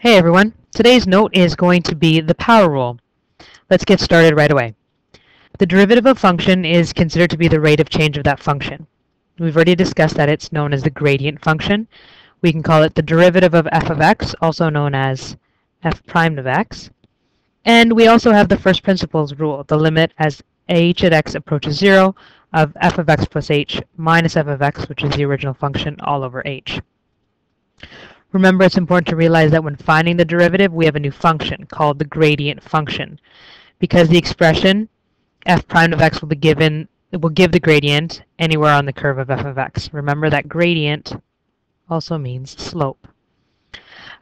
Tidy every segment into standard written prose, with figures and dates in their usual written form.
Hey everyone, today's note is going to be the power rule. Let's get started right away. The derivative of function is considered to be the rate of change of that function. We've already discussed that it's known as the gradient function. We can call it the derivative of f of x, also known as f prime of x. And we also have the first principles rule, the limit as h at x approaches 0 of f of x plus h minus f of x, which is the original function, all over h. Remember, it's important to realize that when finding the derivative, we have a new function called the gradient function. Because the expression f prime of x will give the gradient anywhere on the curve of f of x. Remember that gradient also means slope.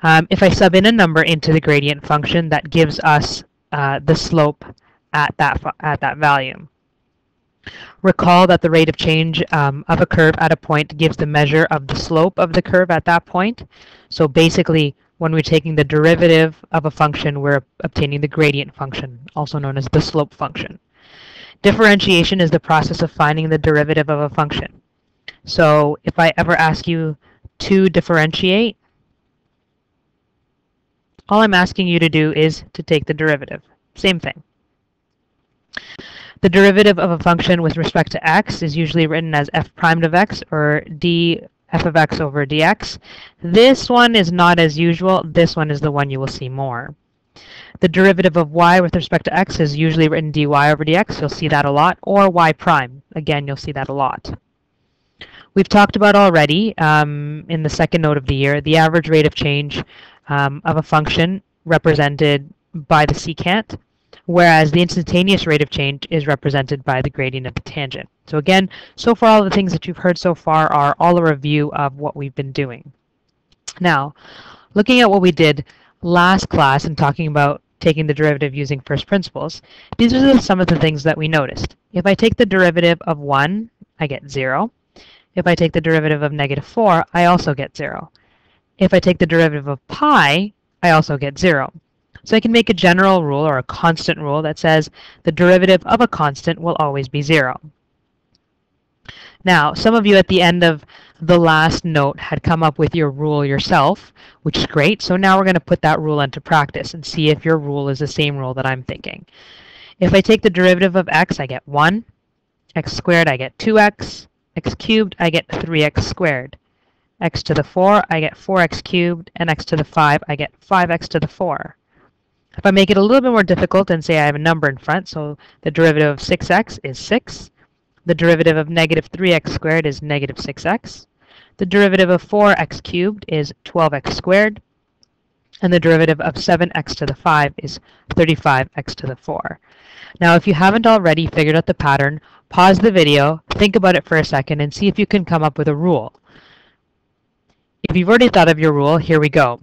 If I sub in a number into the gradient function, that gives us the slope at that value. Recall that the rate of change of a curve at a point gives the measure of the slope of the curve at that point. So basically, when we're taking the derivative of a function, we're obtaining the gradient function, also known as the slope function. Differentiation is the process of finding the derivative of a function. So if I ever ask you to differentiate, all I'm asking you to do is to take the derivative. Same thing. The derivative of a function with respect to x is usually written as f prime of x, or d f of x over dx. This one is not as usual. This one is the one you will see more. The derivative of y with respect to x is usually written dy over dx. You'll see that a lot. Or y prime. Again, you'll see that a lot. We've talked about already in the second note of the year the average rate of change of a function represented by the secant, whereas the instantaneous rate of change is represented by the gradient of the tangent. So again, so far all the things that you've heard so far are all a review of what we've been doing. Now, looking at what we did last class and talking about taking the derivative using first principles, these are some of the things that we noticed. If I take the derivative of 1, I get 0. If I take the derivative of -4, I also get 0. If I take the derivative of pi, I also get 0. So I can make a general rule or a constant rule that says the derivative of a constant will always be 0. Now, some of you at the end of the last note had come up with your rule yourself, which is great. So now we're going to put that rule into practice and see if your rule is the same rule that I'm thinking. If I take the derivative of x, I get 1. X squared, I get 2x. X cubed, I get 3x squared. X to the 4, I get 4x cubed. And x to the 5, I get 5x to the 4. If I make it a little bit more difficult and say I have a number in front, so the derivative of 6x is 6. The derivative of -3x squared is -6x. The derivative of 4x cubed is 12x squared. And the derivative of 7x to the 5 is 35x to the 4. Now, if you haven't already figured out the pattern, pause the video, think about it for a second, and see if you can come up with a rule. If you've already thought of your rule, here we go.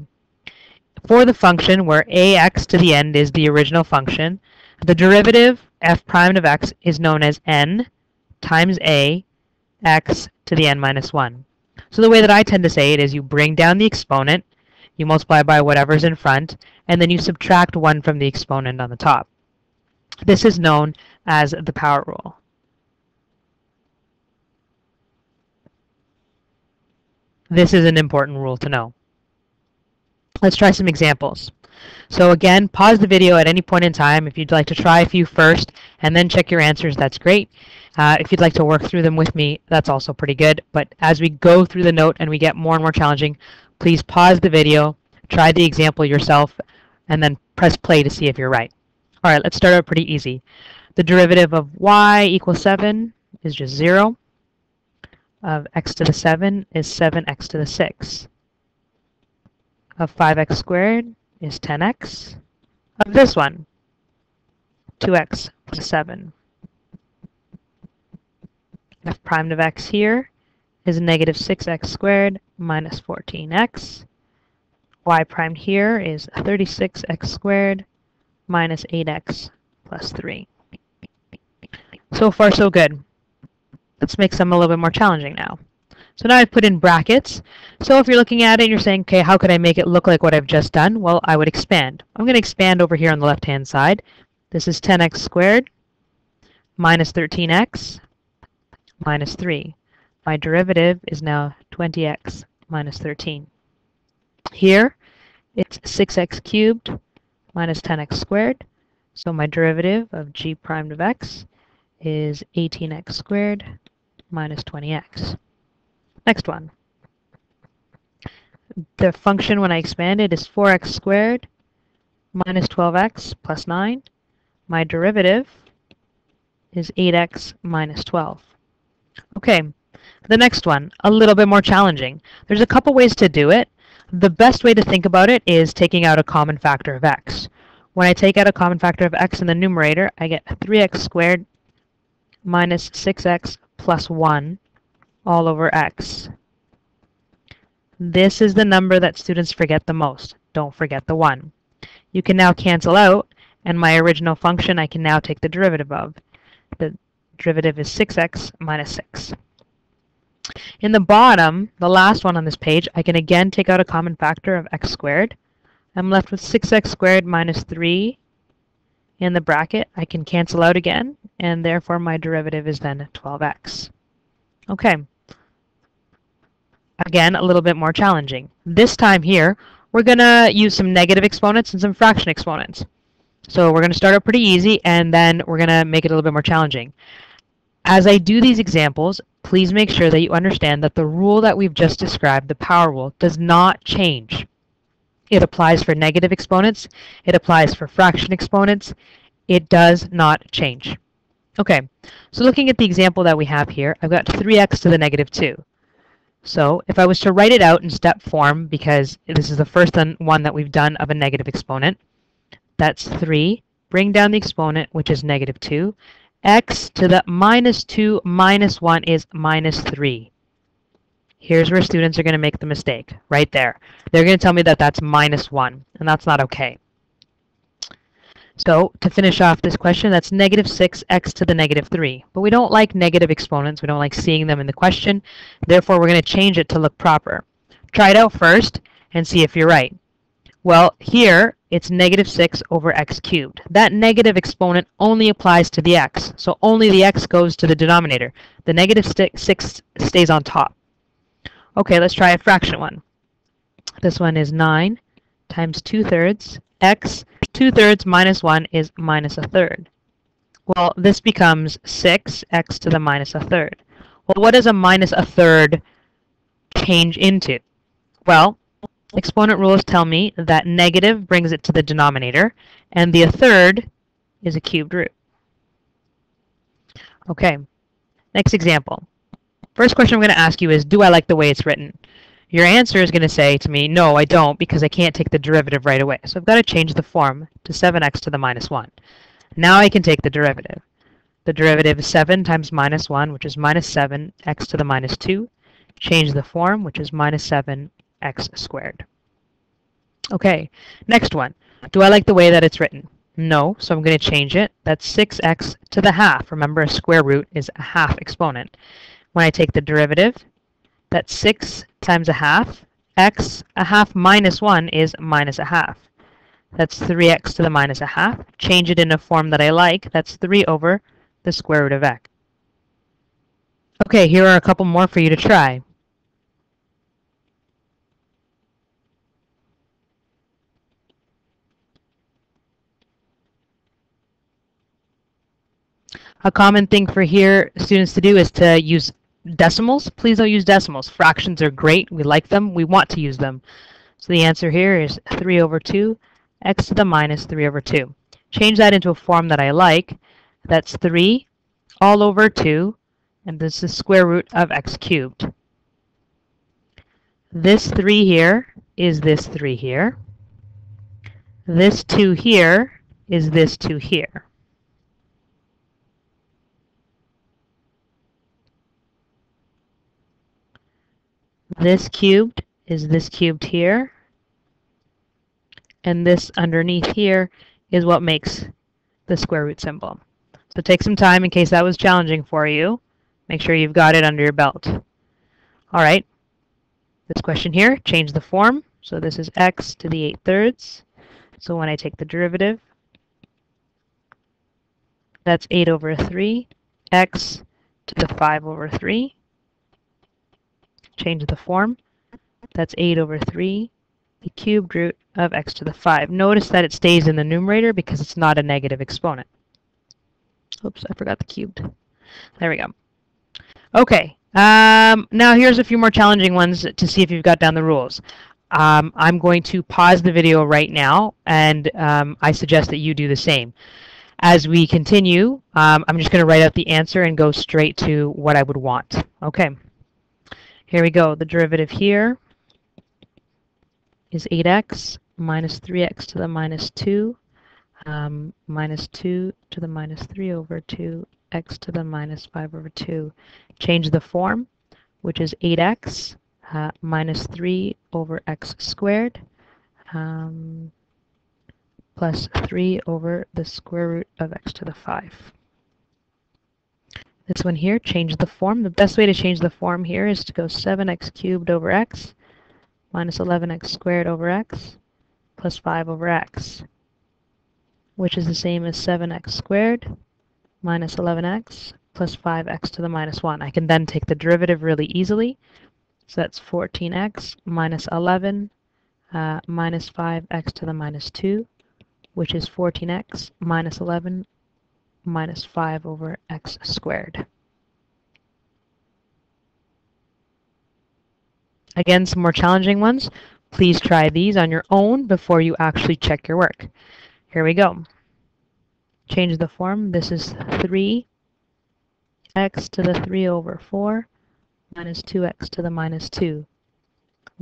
For the function where ax to the end is the original function, the derivative f prime of x is known as n times a x to the n minus 1. So the way that I tend to say it is you bring down the exponent, you multiply by whatever's in front, and then you subtract 1 from the exponent on the top. This is known as the power rule. This is an important rule to know. Let's try some examples. So again, pause the video at any point in time. If you'd like to try a few first and then check your answers, that's great. If you'd like to work through them with me, that's also pretty good. But as we go through the note and we get more and more challenging, please pause the video, try the example yourself, and then press play to see if you're right. All right, let's start out pretty easy. The derivative of y equals 7 is just 0. Of x to the 7 is 7x to the 6. Of 5x squared is 10x. Of this one, 2x plus 7. F prime of x here is -6x squared minus 14x. Y prime here is 36x squared minus 8x plus 3. So far, so good. Let's make some a little bit more challenging now. So now I've put in brackets. So if you're looking at it and you're saying, okay, how could I make it look like what I've just done? Well, I would expand. I'm going to expand over here on the left-hand side. This is 10x squared minus 13x minus 3. My derivative is now 20x minus 13. Here it's 6x cubed minus 10x squared. So my derivative of g prime of x is 18x squared minus 20x. Next one. The function when I expand it is 4x squared minus 12x plus 9. My derivative is 8x minus 12. Okay, the next one, a little bit more challenging. There's a couple ways to do it. The best way to think about it is taking out a common factor of x. When I take out a common factor of x in the numerator, I get 3x squared minus 6x plus 1 all over x. This is the number that students forget the most. Don't forget the 1. You can now cancel out, and my original function I can now take the derivative of. The derivative is 6x minus 6. In the bottom, the last one on this page, I can again take out a common factor of x squared. I'm left with 6x squared minus 3 in the bracket. I can cancel out again, and therefore my derivative is then 12x. Okay. Again, a little bit more challenging. This time here, we're going to use some negative exponents and some fraction exponents. So we're going to start out pretty easy, and then we're going to make it a little bit more challenging. As I do these examples, please make sure that you understand that the rule that we've just described, the power rule, does not change. It applies for negative exponents. It applies for fraction exponents. It does not change. Okay, so looking at the example that we have here, I've got 3x to the negative 2. So if I was to write it out in step form, because this is the first one that we've done of a negative exponent, that's 3. Bring down the exponent, which is negative 2. X to the minus 2 minus 1 is minus 3. Here's where students are going to make the mistake, right there. They're going to tell me that that's minus 1, and that's not okay. So to finish off this question, that's negative 6x to the negative 3. But we don't like negative exponents. We don't like seeing them in the question. Therefore, we're going to change it to look proper. Try it out first and see if you're right. Well, here, it's negative 6 over x cubed. That negative exponent only applies to the x, so only the x goes to the denominator. The negative 6 stays on top. Okay, let's try a fraction one. This one is 9 times 2/3 x. 2/3 minus 1 is minus 1/3. Well, this becomes 6x to the minus 1/3. Well, what does a minus 1/3 change into? Well, exponent rules tell me that negative brings it to the denominator, and the 1/3 is a cubed root. Okay, next example. First question I'm going to ask you is, do I like the way it's written? Your answer is going to say to me, no, I don't, because I can't take the derivative right away. So I've got to change the form to 7x to the minus 1. Now I can take the derivative. The derivative is 7 times minus 1, which is minus 7x to the minus 2. Change the form, which is minus 7x squared. Okay, next one. Do I like the way that it's written? No, so I'm going to change it. That's 6x to the half. Remember, a square root is a half exponent. When I take the derivative, that's 6 times a half. X, a half minus 1 is minus a half. That's 3x to the minus a half. Change it in a form that I like. That's 3 over the square root of x. Okay, here are a couple more for you to try. A common thing for here students to do is to use decimals. Please don't use decimals. Fractions are great. We like them. We want to use them. So the answer here is 3 over 2, x to the minus 3 over 2. Change that into a form that I like. That's 3 all over 2, and this is the square root of x cubed. This 3 here is this 3 here. This 2 here is this 2 here. This cubed is this cubed here, and this underneath here is what makes the square root symbol. So take some time in case that was challenging for you. Make sure you've got it under your belt. All right, this question here, change the form. So this is x to the 8/3. So when I take the derivative, that's 8 over 3, x to the 5 over 3. Change the form. That's 8 over 3, the cubed root of x to the 5. Notice that it stays in the numerator because it's not a negative exponent. Oops, I forgot the cubed. There we go. Okay, now here's a few more challenging ones to see if you've got down the rules. I'm going to pause the video right now, and I suggest that you do the same. As we continue, I'm just going to write out the answer and go straight to what I would want. Okay, here we go. The derivative here is 8x minus 3x to the minus 2, minus 2 to the minus 3 over 2, x to the minus 5 over 2. Change the form, which is 8x minus 3 over x squared plus 3 over the square root of x to the 5. This one here, change the form. The best way to change the form here is to go 7x cubed over x minus 11x squared over x plus 5 over x, which is the same as 7x squared minus 11x plus 5x to the minus 1. I can then take the derivative really easily. So that's 14x minus 11 minus 5x to the minus 2, which is 14x minus 11 minus 5 over x squared. Again, some more challenging ones. Please try these on your own before you actually check your work. Here we go. Change the form. This is 3x to the 3 over 4 minus 2x to the minus 2.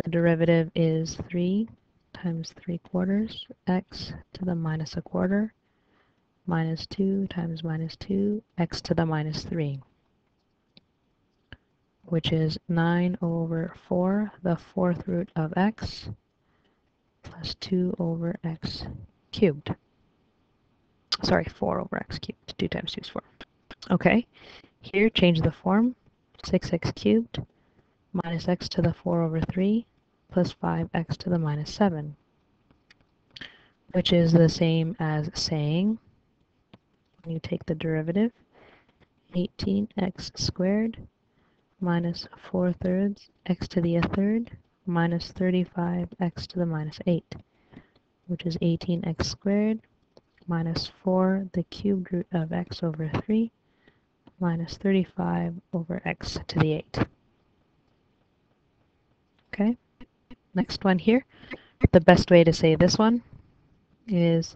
The derivative is 3 times 3/4 x to the minus 1/4 minus 2 times minus 2 x to the minus 3, which is 9 over 4, the 4th root of x, plus 2 over x cubed. Sorry, 4 over x cubed. 2 times 2 is 4. Okay, here change the form. 6x cubed minus x to the 4 over 3 plus 5x to the minus 7, which is the same as saying, when you take the derivative, 18x squared minus 4/3 x to the 1/3 minus 35x to the minus 8, which is 18x squared minus 4 the cubed root of x over 3 minus 35 over x to the 8. Okay, next one here. The best way to say this one is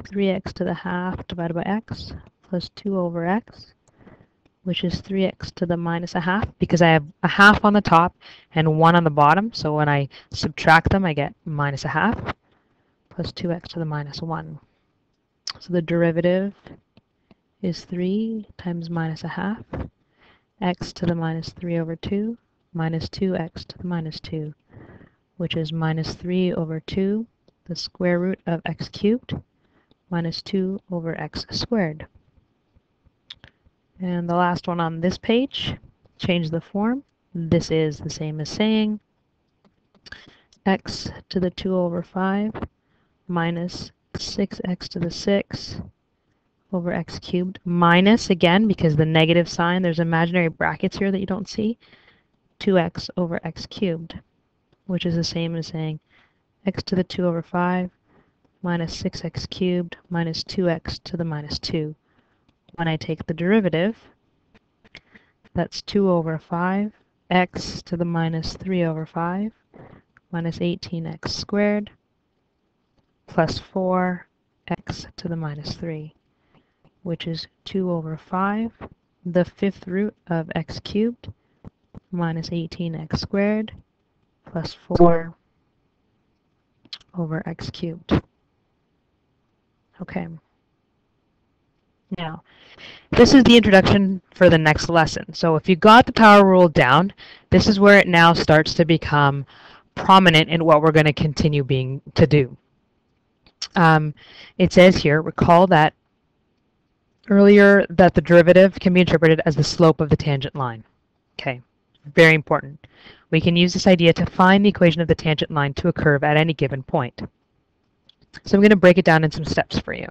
3x to the half divided by x plus 2 over x, which is 3x to the minus a half, because I have a half on the top and 1 on the bottom, so when I subtract them I get minus a half plus 2x to the minus 1. So the derivative is 3 times minus a half, x to the minus 3 over 2 minus 2x to the minus 2, which is minus 3 over 2, the square root of x cubed, minus 2 over x squared. And the last one on this page, change the form. This is the same as saying x to the 2 over 5 minus 6x to the 6 over x cubed, minus, again, because the negative sign, there's imaginary brackets here that you don't see, 2x over x cubed, which is the same as saying x to the 2 over 5 minus 6x cubed minus 2x to the minus 2. When I take the derivative, that's 2 over 5, x to the minus 3 over 5 minus 18x squared plus 4x to the minus 3, which is 2 over 5, the 5th root of x cubed minus 18x squared plus 4 over x cubed. Okay. Now, this is the introduction for the next lesson. So if you got the power rule down, this is where it now starts to become prominent in what we're going to continue to do. It says here, recall that earlier that the derivative can be interpreted as the slope of the tangent line. Okay, very important. We can use this idea to find the equation of the tangent line to a curve at any given point. So I'm going to break it down in some steps for you.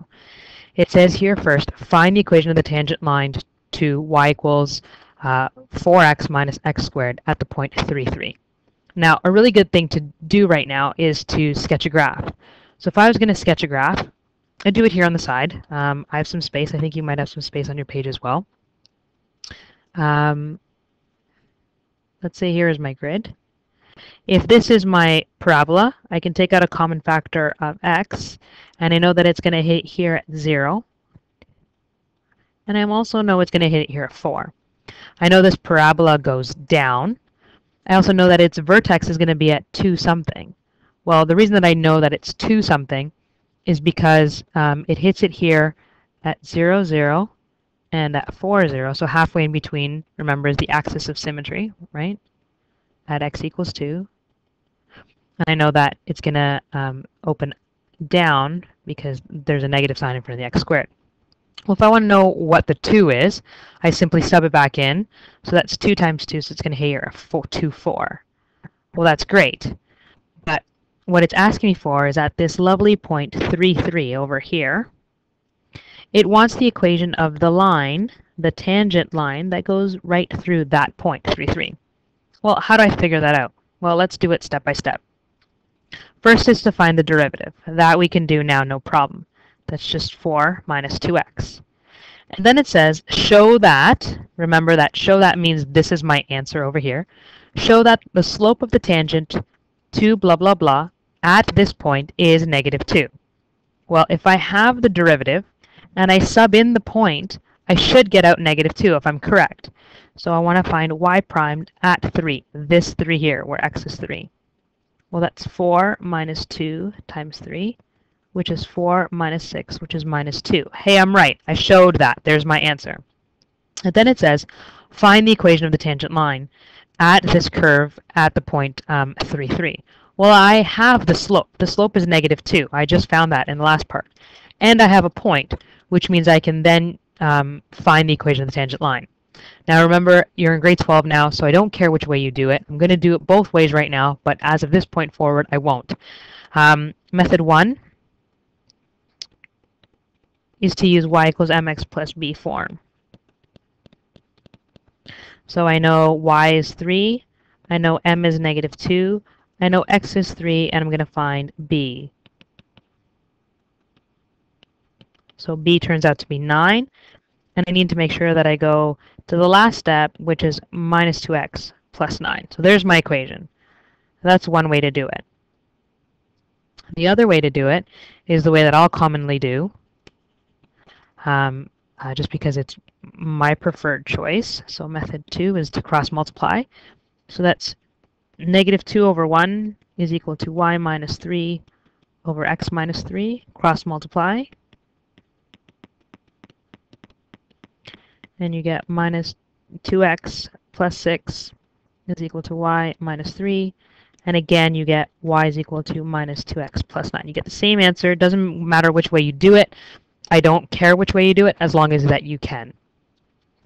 It says here first, find the equation of the tangent line to y equals 4x minus x squared at the point 3, 3. Now, a really good thing to do right now is to sketch a graph. So if I was going to sketch a graph, I'd do it here on the side. I have some space. I think you might have some space on your page as well. Let's say here is my grid. If this is my parabola, I can take out a common factor of x, and I know that it's going to hit here at 0. And I also know it's going to hit here at 4. I know this parabola goes down. I also know that its vertex is going to be at 2 something. Well, the reason that I know that it's 2 something is because it hits it here at 0, 0, and at 4, 0. So halfway in between, remember, is the axis of symmetry, right? At x equals 2. And I know that it's going to open down because there's a negative sign in front of the x squared. Well, if I want to know what the 2 is, I simply sub it back in. So that's 2 times 2, so it's going to hit here, 2, 4. Well, that's great. But what it's asking me for is at this lovely point 3, 3 over here, it wants the equation of the line, the tangent line, that goes right through that point, 3, 3. Well, how do I figure that out? Well, let's do it step by step. First is to find the derivative. That we can do now, no problem. That's just 4 minus 2x. And then it says, show that, remember that show that means this is my answer over here, show that the slope of the tangent to blah, blah, blah at this point is negative 2. Well, if I have the derivative and I sub in the point, I should get out negative 2 if I'm correct. So I want to find y primed at 3, this 3 here, where x is 3. Well, that's 4 minus 2 times 3. Which is 4 minus 6, which is minus 2. Hey, I'm right. I showed that. There's my answer. And then it says, find the equation of the tangent line at this curve at the point 3, 3. Well, I have the slope. The slope is negative 2. I just found that in the last part. And I have a point, which means I can then find the equation of the tangent line. Now remember, you're in grade 12 now, so I don't care which way you do it. I'm going to do it both ways right now, but as of this point forward, I won't. Method 1 is to use y equals mx plus b form. So I know y is 3, I know m is negative 2, I know x is 3, and I'm going to find b. So b turns out to be 9, and I need to make sure that I go to the last step, which is minus 2x plus 9. So there's my equation. That's one way to do it. The other way to do it is the way that I'll commonly do, just because it's my preferred choice. So method 2 is to cross multiply. So that's negative 2 over 1 is equal to y minus 3 over x minus 3. Cross multiply. And you get minus 2x plus 6 is equal to y minus 3. And again, you get y is equal to minus 2x plus 9. You get the same answer. It doesn't matter which way you do it. I don't care which way you do it, as long as that you can.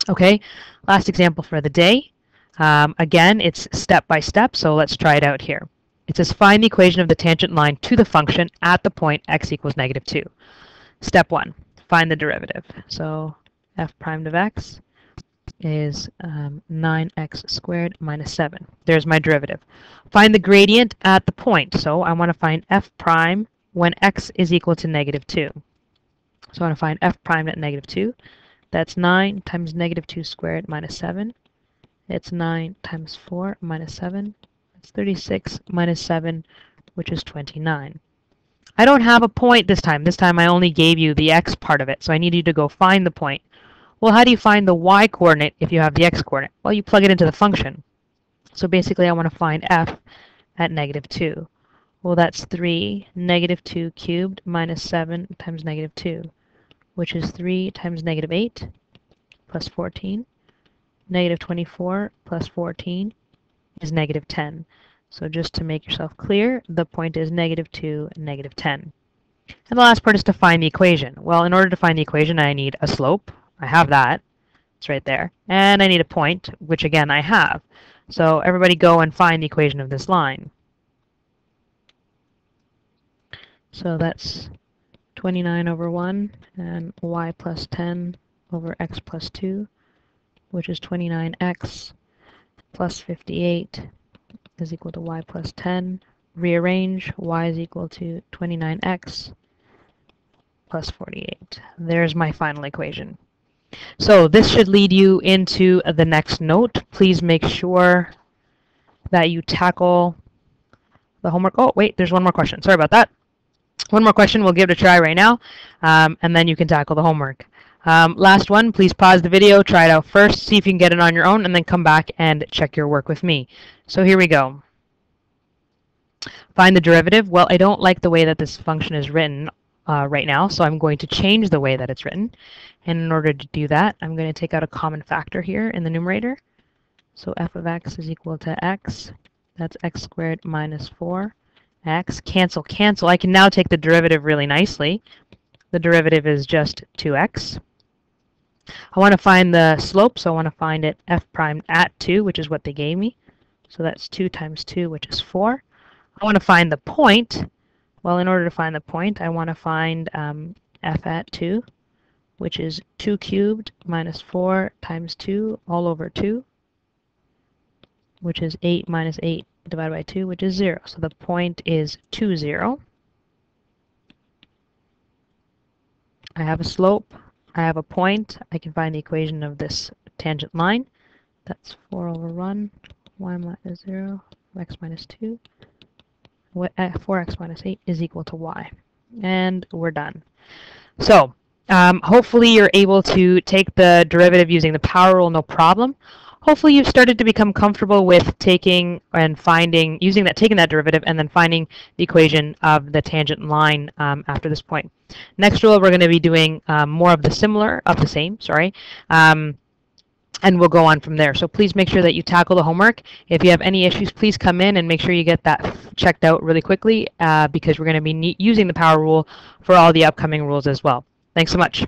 Okay, last example for the day. Again, it's step by step, so let's try it out here. It says find the equation of the tangent line to the function at the point x equals negative 2. Step 1, find the derivative. So f prime of x is 9x squared minus 7. There's my derivative. Find the gradient at the point. So I want to find f prime when x is equal to negative 2. So I want to find f prime at negative 2. That's 9 times negative 2 squared minus 7. It's 9 times 4 minus 7. It's 36 minus 7, which is 29. I don't have a point this time. This time I only gave you the x part of it, so I need you to go find the point. Well, how do you find the y coordinate if you have the x coordinate? Well, you plug it into the function. So basically I want to find f at negative 2. Well, that's 3 negative 2 cubed minus 7 times negative 2. Which is 3 times negative 8 plus 14. Negative 24 plus 14 is negative 10. So just to make yourself clear, the point is negative 2 and negative 10. And the last part is to find the equation. Well, in order to find the equation, I need a slope. I have that. It's right there. And I need a point, which again I have. So everybody go and find the equation of this line. So that's 29 over 1 and y plus 10 over x plus 2, which is 29x plus 58 is equal to y plus 10. Rearrange, y is equal to 29x plus 48. There's my final equation. So this should lead you into the next note. Please make sure that you tackle the homework. Oh, wait, there's one more question. Sorry about that. One more question. We'll give it a try right now, and then you can tackle the homework. Last one, please pause the video, try it out first, see if you can get it on your own, and then come back and check your work with me. So here we go. Find the derivative. Well, I don't like the way that this function is written right now, so I'm going to change the way that it's written. And in order to do that, I'm going to take out a common factor here in the numerator. So f of x is equal to x. That's x squared minus 4x. Cancel, cancel. I can now take the derivative really nicely. The derivative is just 2x. I want to find the slope, so I want to find it f prime at 2, which is what they gave me. So that's 2 times 2, which is 4. I want to find the point. Well, in order to find the point, I want to find f at 2, which is 2 cubed minus 4 times 2 all over 2, which is 8 minus 8 divided by 2, which is 0. So the point is 2, 0. I have a slope. I have a point. I can find the equation of this tangent line. That's 4 over 1, y minus 0, x minus 2. 4x minus 8 is equal to y. And we're done. So hopefully you're able to take the derivative using the power rule, no problem. Hopefully you've started to become comfortable with taking and finding, taking that derivative and then finding the equation of the tangent line after this point. Next rule, we're going to be doing more of the same, and we'll go on from there. So please make sure that you tackle the homework. If you have any issues, please come in and make sure you get that checked out really quickly because we're going to be using the power rule for all the upcoming rules as well. Thanks so much.